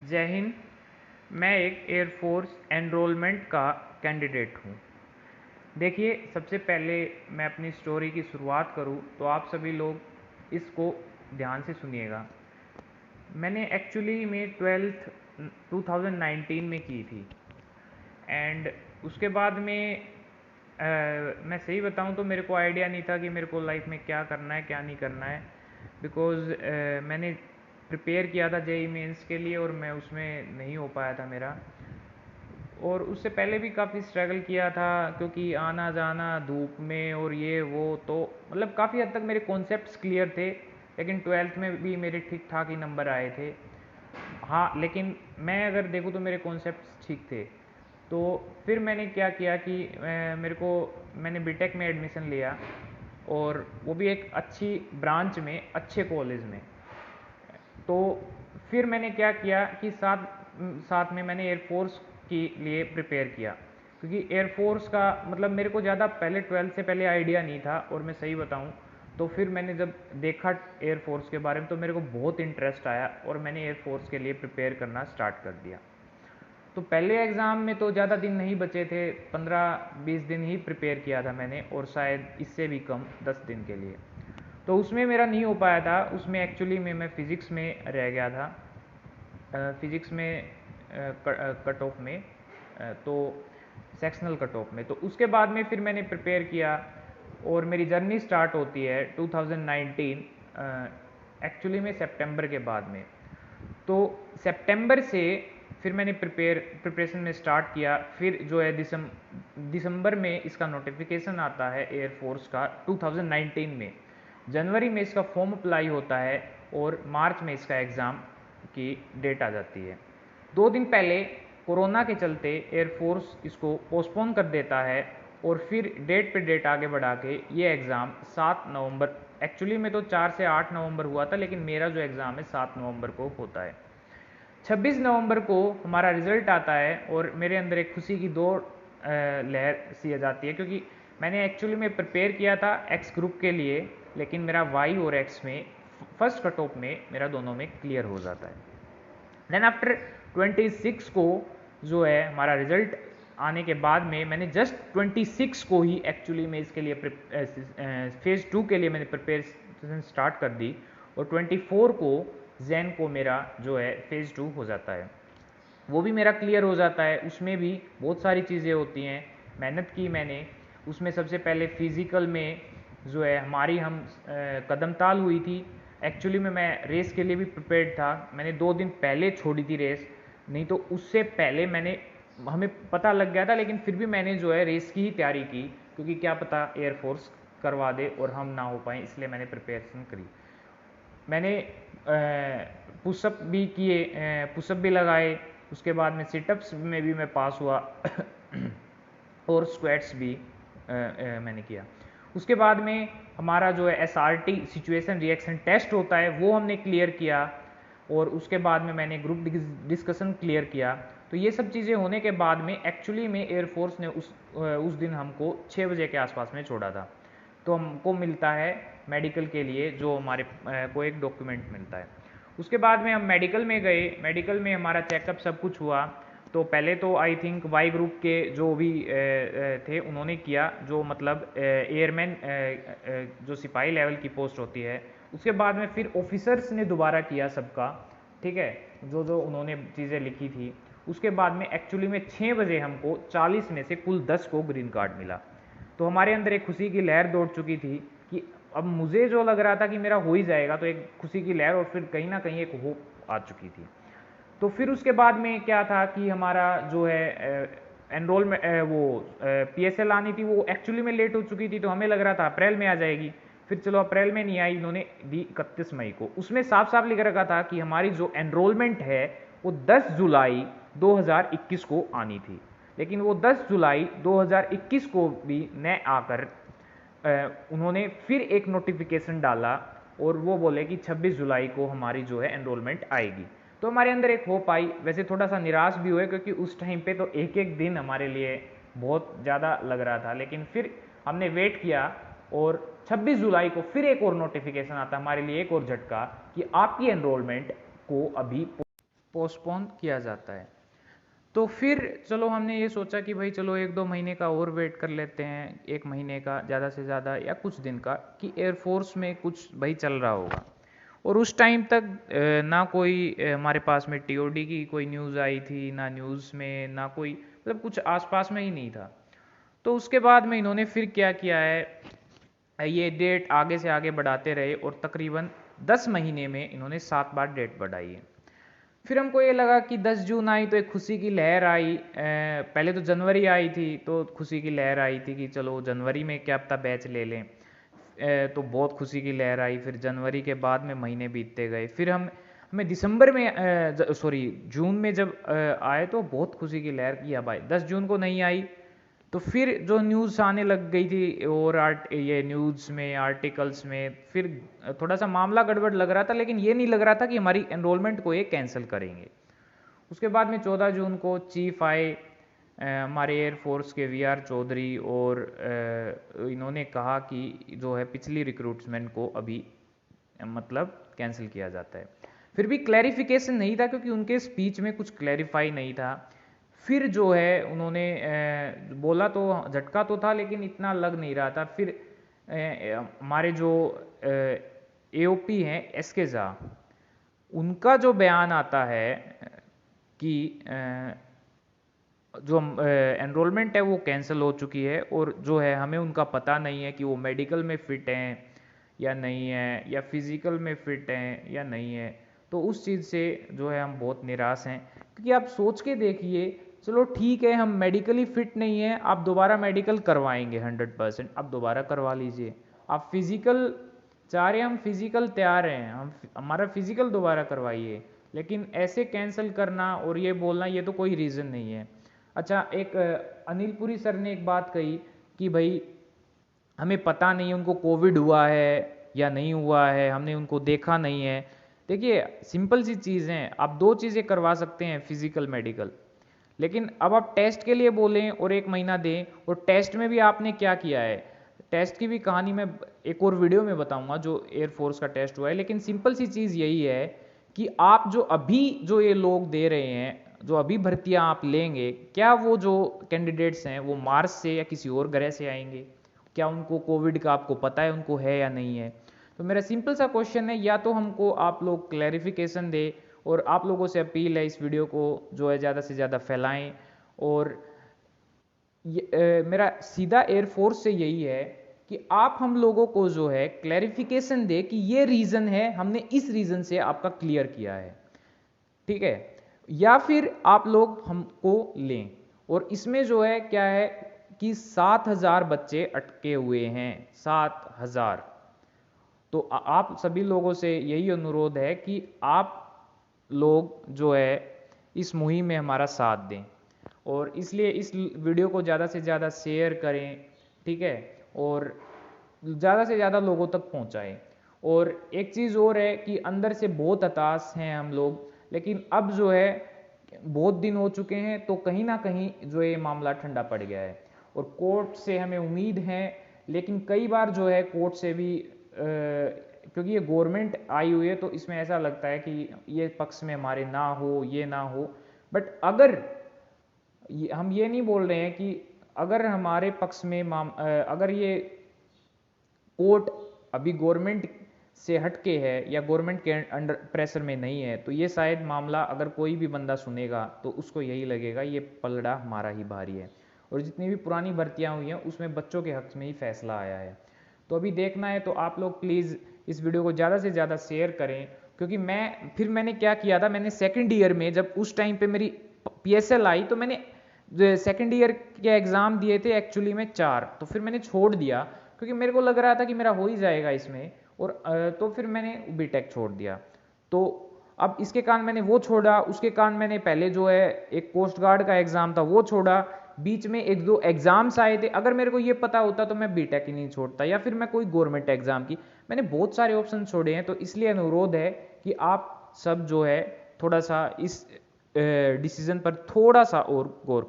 जय हिंद। मैं एक एयरफोर्स एनरोलमेंट का कैंडिडेट हूँ। देखिए, सबसे पहले मैं अपनी स्टोरी की शुरुआत करूँ तो आप सभी लोग इसको ध्यान से सुनिएगा। मैंने एक्चुअली में 12th 2019 में की थी एंड उसके बाद में मैं सही बताऊं तो मेरे को आइडिया नहीं था कि मेरे को लाइफ में क्या करना है क्या नहीं करना है, बिकॉज़ मैंने प्रिपेयर किया था जेई मेंस के लिए और मैं उसमें नहीं हो पाया था मेरा। और उससे पहले भी काफ़ी स्ट्रगल किया था क्योंकि आना जाना धूप में और ये वो, तो मतलब काफ़ी हद तक मेरे कॉन्सेप्ट्स क्लियर थे, लेकिन 12th में भी मेरे ठीक ठाक ही नंबर आए थे। हाँ, लेकिन मैं अगर देखूँ तो मेरे कॉन्सेप्ट्स ठीक थे। तो फिर मैंने क्या किया कि मैंने बीटेक में एडमिशन लिया, और वो भी एक अच्छी ब्रांच में, अच्छे कॉलेज में। तो फिर मैंने क्या किया कि साथ साथ में मैंने एयरफोर्स के लिए प्रिपेयर किया, क्योंकि एयरफोर्स का मतलब मेरे को ज़्यादा पहले 12th से पहले आइडिया नहीं था। और मैं सही बताऊं तो फिर मैंने जब देखा एयरफोर्स के बारे में तो मेरे को बहुत इंटरेस्ट आया और मैंने एयरफोर्स के लिए प्रिपेयर करना स्टार्ट कर दिया। तो पहले एग्ज़ाम में तो ज़्यादा दिन नहीं बचे थे, 15-20 दिन ही प्रिपेयर किया था मैंने, और शायद इससे भी कम 10 दिन के लिए। तो उसमें मेरा नहीं हो पाया था। उसमें एक्चुअली में मैं फ़िज़िक्स में रह गया था, फ़िज़िक्स में कट ऑफ में, तो सेक्शनल कट ऑफ में। तो उसके बाद में फिर मैंने प्रिपेयर किया और मेरी जर्नी स्टार्ट होती है 2019 एक्चुअली में सितंबर के बाद में। तो सितंबर से फिर मैंने प्रिपरेशन में स्टार्ट किया। फिर जो है दिसंबर में इसका नोटिफिकेशन आता है एयरफोर्स का 2019 में। जनवरी में इसका फॉर्म अप्लाई होता है और मार्च में इसका एग्ज़ाम की डेट आ जाती है। 2 दिन पहले कोरोना के चलते एयरफोर्स इसको पोस्टपोन कर देता है और फिर डेट पे डेट आगे बढ़ा के ये एग्ज़ाम 7 नवंबर, एक्चुअली में तो 4 से 8 नवंबर हुआ था, लेकिन मेरा जो एग्ज़ाम है 7 नवंबर को होता है। 26 नवंबर को हमारा रिजल्ट आता है और मेरे अंदर एक खुशी की दौड़ लहर सी आ जाती है, क्योंकि मैंने एक्चुअली में प्रिपेयर किया था एक्स ग्रुप के लिए, लेकिन मेरा वाई और एक्स में फर्स्ट कट ऑफ में मेरा दोनों में क्लियर हो जाता है। देन आफ्टर 26 को जो है हमारा रिजल्ट आने के बाद में मैंने जस्ट 26 को ही एक्चुअली में इसके लिए फेज़ 2 के लिए मैंने प्रिपरेशन स्टार्ट कर दी, और 24 को जैन को मेरा जो है फेज़ 2 हो जाता है। वो भी मेरा क्लियर हो जाता है। उसमें भी बहुत सारी चीज़ें होती हैं, मेहनत की मैंने। उसमें सबसे पहले फिज़िकल में जो है हमारी कदमताल हुई थी। एक्चुअली में मैं रेस के लिए भी प्रिपेयर्ड था। मैंने 2 दिन पहले छोड़ी थी रेस, नहीं तो उससे पहले हमें पता लग गया था, लेकिन फिर भी मैंने जो है रेस की ही तैयारी की, क्योंकि क्या पता एयरफोर्स करवा दे और हम ना हो पाएँ, इसलिए मैंने प्रिपरेशन करी। मैंने पुशअप भी किए, पुशअप भी लगाए। उसके बाद में सिटअप्स में भी मैं पास हुआ और स्क्वाट्स भी मैंने किया। उसके बाद में हमारा जो है एसआरटी सिचुएशन रिएक्शन टेस्ट होता है, वो हमने क्लियर किया, और उसके बाद में मैंने ग्रुप डिस्कशन क्लियर किया। तो ये सब चीज़ें होने के बाद में एक्चुअली में एयरफोर्स ने उस दिन हमको 6 बजे के आसपास में छोड़ा था। तो हमको मिलता है मेडिकल के लिए, जो हमारे को एक डॉक्यूमेंट मिलता है। उसके बाद में हम मेडिकल में गए। मेडिकल में हमारा चेकअप सब कुछ हुआ। तो पहले तो आई थिंक वाई ग्रुप के जो भी थे उन्होंने किया, जो मतलब एयरमैन जो सिपाही लेवल की पोस्ट होती है। उसके बाद में फिर ऑफिसर्स ने दोबारा किया सबका, ठीक है, जो जो उन्होंने चीज़ें लिखी थी। उसके बाद में एक्चुअली में 6 बजे हमको 40 में से कुल 10 को ग्रीन कार्ड मिला। तो हमारे अंदर एक खुशी की लहर दौड़ चुकी थी कि अब मुझे जो लग रहा था कि मेरा हो ही जाएगा, तो एक खुशी की लहर और फिर कहीं ना कहीं एक होप आ चुकी थी। तो फिर उसके बाद में क्या था कि हमारा जो है एनरोलमेंट वो पीएसएल आनी थी, वो एक्चुअली में लेट हो चुकी थी। तो हमें लग रहा था अप्रैल में आ जाएगी, फिर चलो अप्रैल में नहीं आई, इन्होंने दी 31 मई को। उसमें साफ साफ लिख रखा था कि हमारी जो एनरोलमेंट है वो 10 जुलाई 2021 को आनी थी, लेकिन वो 10 जुलाई 2021 को भी न आकर उन्होंने फिर एक नोटिफिकेशन डाला और वो बोले कि 26 जुलाई को हमारी जो है एनरोलमेंट आएगी। तो हमारे अंदर एक होप आई। वैसे थोड़ा सा निराश भी हुए, क्योंकि उस टाइम पे तो एक एक दिन हमारे लिए बहुत ज़्यादा लग रहा था, लेकिन फिर हमने वेट किया और 26 जुलाई को फिर एक और नोटिफिकेशन आता, हमारे लिए एक और झटका कि आपकी एनरोलमेंट को अभी पोस्टपोन किया जाता है। तो फिर चलो हमने ये सोचा कि भाई चलो 1-2 महीने का और वेट कर लेते हैं, 1 महीने का ज़्यादा से ज़्यादा या कुछ दिन का, कि एयरफोर्स में कुछ भाई चल रहा होगा। और उस टाइम तक ना कोई हमारे पास में टीओडी की कोई न्यूज़ आई थी, ना न्यूज़ में, ना कोई मतलब कुछ आसपास में ही नहीं था। तो उसके बाद में इन्होंने फिर क्या किया है, ये डेट आगे से आगे बढ़ाते रहे और तकरीबन 10 महीने में इन्होंने 7 बार डेट बढ़ाई है। फिर हमको ये लगा कि 10 जून आई तो एक खुशी की लहर आई, पहले तो जनवरी आई थी तो खुशी की लहर आई थी कि चलो जनवरी में क्या पता बैच ले लें, तो बहुत खुशी की लहर आई। फिर जनवरी के बाद में महीने बीतते गए, फिर हमें दिसंबर में सॉरी जून में जब आए तो बहुत खुशी की लहर की, अब आई 10 जून को नहीं आई। तो फिर जो न्यूज़ आने लग गई थी और ये न्यूज़ में आर्टिकल्स में फिर थोड़ा सा मामला गड़बड़ लग रहा था, लेकिन ये नहीं लग रहा था कि हमारी एनरोलमेंट को ये कैंसिल करेंगे। उसके बाद में 14 जून को चीफ आए हमारे एयरफोर्स के वीआर चौधरी, और इन्होंने कहा कि जो है पिछली रिक्रूटमेंट को अभी मतलब कैंसिल किया जाता है। फिर भी क्लैरिफिकेशन नहीं था क्योंकि उनके स्पीच में कुछ क्लैरिफाई नहीं था। फिर जो है उन्होंने बोला तो झटका तो था लेकिन इतना लग नहीं रहा था। फिर हमारे जो एओपी हैं एसके झा, उनका जो बयान आता है कि जो एनरोलमेंट है वो कैंसिल हो चुकी है, और जो है हमें उनका पता नहीं है कि वो मेडिकल में फ़िट हैं या नहीं है, या फिज़िकल में फ़िट हैं या नहीं है। तो उस चीज़ से जो है हम बहुत निराश हैं, क्योंकि आप सोच के देखिए, चलो ठीक है हम मेडिकली फ़िट नहीं है, आप दोबारा मेडिकल करवाएंगे 100%, आप दोबारा करवा लीजिए। आप फिज़िकल चाह रहे हैं, हम फिज़िकल तैयार हैं, हम हमारा फिज़िकल दोबारा करवाइए, लेकिन ऐसे कैंसिल करना और ये बोलना ये तो कोई रीज़न नहीं है। अच्छा, एक अनिल पुरी सर ने एक बात कही कि भाई हमें पता नहीं उनको कोविड हुआ है या नहीं हुआ है, हमने उनको देखा नहीं है। देखिए सिंपल सी चीज़ है, आप दो चीज़ें करवा सकते हैं, फिजिकल मेडिकल, लेकिन अब आप टेस्ट के लिए बोलें और 1 महीना दें, और टेस्ट में भी आपने क्या किया है, टेस्ट की भी कहानी मैं एक और वीडियो में बताऊंगा जो एयरफोर्स का टेस्ट हुआ है। लेकिन सिंपल सी चीज़ यही है कि आप जो अभी जो ये लोग दे रहे हैं, जो अभी भर्तियां आप लेंगे, क्या वो जो कैंडिडेट्स हैं वो मार्स से या किसी और ग्रह से आएंगे? क्या उनको कोविड का आपको पता है उनको है या नहीं है? तो मेरा सिंपल सा क्वेश्चन है, या तो हमको आप लोग क्लैरिफिकेशन दे, और आप लोगों से अपील है इस वीडियो को जो है ज़्यादा से ज़्यादा फैलाएं। और मेरा सीधा एयरफोर्स से यही है कि आप हम लोगों को जो है क्लैरिफिकेशन दे कि ये रीज़न है, हमने इस रीज़न से आपका क्लियर किया है, ठीक है? या फिर आप लोग हमको लें। और इसमें जो है क्या है कि 7,000 बच्चे अटके हुए हैं, 7,000। तो आप सभी लोगों से यही अनुरोध है कि आप लोग जो है इस मुहिम में हमारा साथ दें, और इसलिए इस वीडियो को ज़्यादा से ज़्यादा शेयर करें, ठीक है, और ज़्यादा से ज़्यादा लोगों तक पहुंचाएं। और एक चीज़ और है कि अंदर से बहुत हताश हैं हम लोग, लेकिन अब जो है बहुत दिन हो चुके हैं तो कहीं ना कहीं जो ये मामला ठंडा पड़ गया है, और कोर्ट से हमें उम्मीद है, लेकिन कई बार जो है कोर्ट से भी क्योंकि ये गवर्नमेंट आई हुई है तो इसमें ऐसा लगता है कि ये पक्ष में हमारे ना हो, ये ना हो। बट अगर हम ये नहीं बोल रहे हैं कि अगर हमारे पक्ष में अगर ये कोर्ट अभी गवर्नमेंट से हटके है या गवर्नमेंट के अंडर प्रेशर में नहीं है, तो ये शायद मामला अगर कोई भी बंदा सुनेगा तो उसको यही लगेगा ये पलड़ा हमारा ही भारी है। और जितनी भी पुरानी भर्तियां हुई हैं उसमें बच्चों के हक में ही फैसला आया है। तो अभी देखना है तो आप लोग प्लीज़ इस वीडियो को ज़्यादा से ज़्यादा शेयर करें, क्योंकि मैंने क्या किया था, मैंने सेकेंड ईयर में जब उस टाइम पे मेरी PSL आई तो मैंने सेकेंड ईयर के एग्ज़ाम दिए थे एक्चुअली में 4, तो फिर मैंने छोड़ दिया क्योंकि मेरे को लग रहा था कि मेरा हो ही जाएगा इसमें, और तो फिर मैंने बीटेक छोड़ दिया। तो अब इसके कारण मैंने वो छोड़ा, उसके कारण मैंने पहले जो है एक कोस्ट गार्ड का एग्ज़ाम था वो छोड़ा, बीच में 1-2 एग्ज़ाम्स आए थे। अगर मेरे को ये पता होता तो मैं बीटेक ही नहीं छोड़ता, या फिर मैं कोई गवर्नमेंट एग्ज़ाम की, मैंने बहुत सारे ऑप्शन छोड़े हैं। तो इसलिए अनुरोध है कि आप सब जो है थोड़ा सा इस डिसीज़न पर थोड़ा सा और गौर